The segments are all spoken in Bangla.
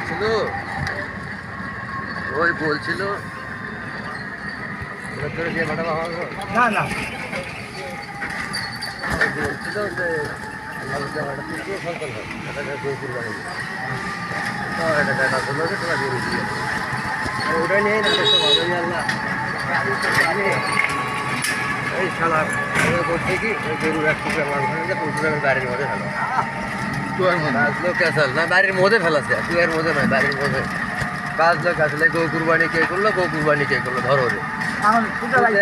বলছিল ওই বলছিল না না বলছিল যে ওটা নিয়ে না এই শালা করছে কি ওই গরুর এক টুকরা মাংস নিয়ে পুকুরে বাড়ির মধ্যে ফেলো তুয়ার মধ্যে আসলো ক্যাসাল না বাড়ির মধ্যে ফেলাছে তুয়ার মধ্যে নয় বাড়ির মধ্যে কাজ লোক আসলে গো কুরবানি কে করলো ধরো রে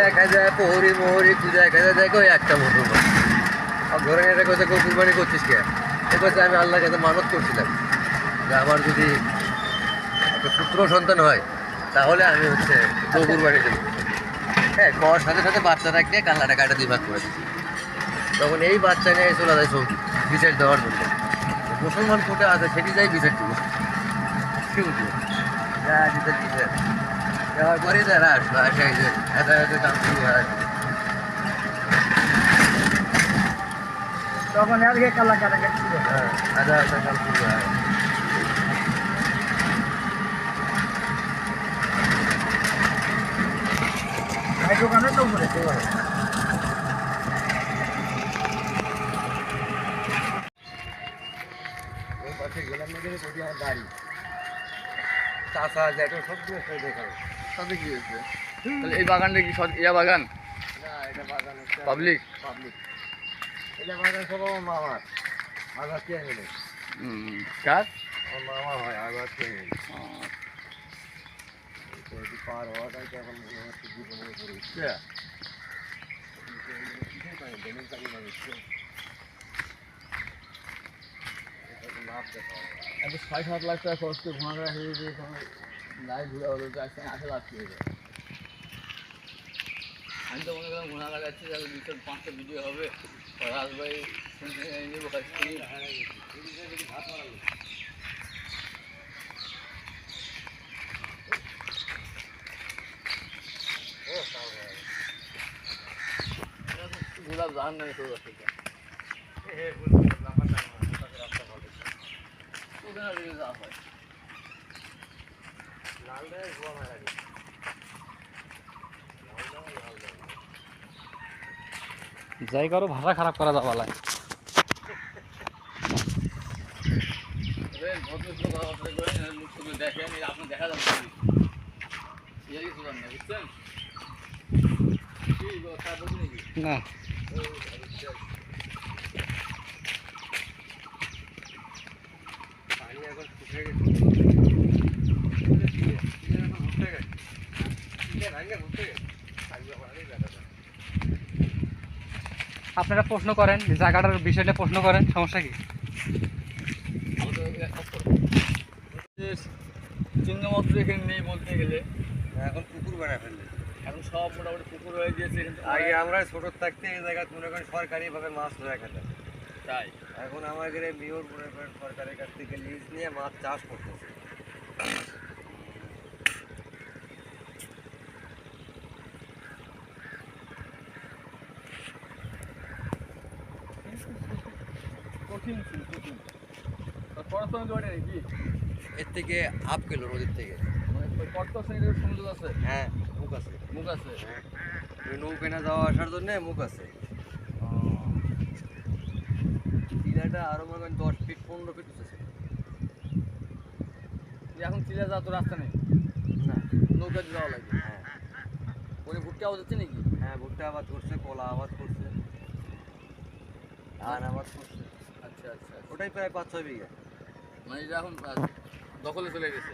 দেখা যায় প্রহরি মোহরি পূজা দেখা যায় দেখো একটা মুসলমান আর ধরে নিয়ে এটা গো কুরবানি করছিস কে এ করছে আমি আল্লাহর কাছে মানত করছিলাম যে আমার যদি একটা পুত্র সন্তান হয় তাহলে আমি হচ্ছে গো কুরবানি দেবো হ্যাঁ খাওয়ার সাথে সাথে বাচ্চাটা নিয়ে কান্নাটা কাটা দুই ভাগ করে দিচ্ছি তখন এই বাচ্চা নিয়ে চলে যায় সৌদি বিচার দেওয়ার জন্য মুসলমান কোটে আছে সেটি যাই বিচার দিব দেওয়ার পরে তারা আসলো আসে যে এত দাম শুরু হয় তখন আজকে কালা কাটাকাটি ছিল হ্যাঁ দাম শুরু হয় দোকানে তো বলেছে গাড়ি চাষা যেটা সব দেখা সাথে কি হয়েছে তাহলে এই বাগানটা কি ইয়া বাগান না এটা বাগান হচ্ছে পাবলিক এটা বাগান সব আমার মামার আগার চেয়ে গেলে কার আমার মামা হয় আগার চেয়ে গেলে পার হওয়াটাই তো এখন মনে হচ্ছে জীবনে করে উঠছে লাভ দেখা এত ৬-৭ লাখ টাকা খরচ করে ঘোড়া হয়ে যে গাড়ি ঘুরে হলো আসতে ৮ লাখ হয়ে যায় আমি তো মনে করলাম ঘোড়া যাচ্ছি তাহলে ২-৫টা ভিডিও হবে রাজভাই নেবো গোলাপ জাহান নামে শুরু করতে ওখানে যাওয়া হয় জায়গারও ভাষা খারাপ করা যাবা লাগে দেখেন আপনার দেখা যাচ্ছে বুঝছেন না পানি এখন শুকিয়ে গেছে আপনারা প্রশ্ন করেন জায়গাটার বিষয়টা প্রশ্ন করেন সমস্যা কি চিহ্নমাত্র এখানে নেই বলতে গেলে এখন পুকুর বানা ফেললে এখন সব মোটামুটি পুকুর হয়ে গিয়েছে কিন্তু আগে আমরা ছোট থাকতে এই জায়গা মনে করেন সরকারিভাবে মাছ ধরে খেতাম তাই এখন আমাদের মেয়র মনে করেন সরকারের কাছ থেকে লিজ নিয়ে মাছ চাষ করতেছে কঠিন ছিল কঠিন পড়াশোনা জড়ে নাকি এর থেকে হাফ কিলো নদীর থেকে কত শ্রেণীর সমুদ্র আছে হ্যাঁ মুখ আছে মুখ আছে হ্যাঁ ওই নৌকা না যাওয়া আসার জন্য মুখ আছে টিলাটা আরো মনে করেন 10 ফিট 15 ফিট উঠেছে এখন চিলা যাওয়া তো রাস্তা নেই না নৌকা দিয়ে যাওয়া লাগে হ্যাঁ ওই ভুট্টা আবাদ হচ্ছে নাকি হ্যাঁ ভুট্টা আবাদ করছে কলা আবাদ করছে ধান আবাদ করছে আচ্ছা আচ্ছা ওটাই প্রায় 5-6 বিঘা মানে এটা এখন দখলে চলে গেছে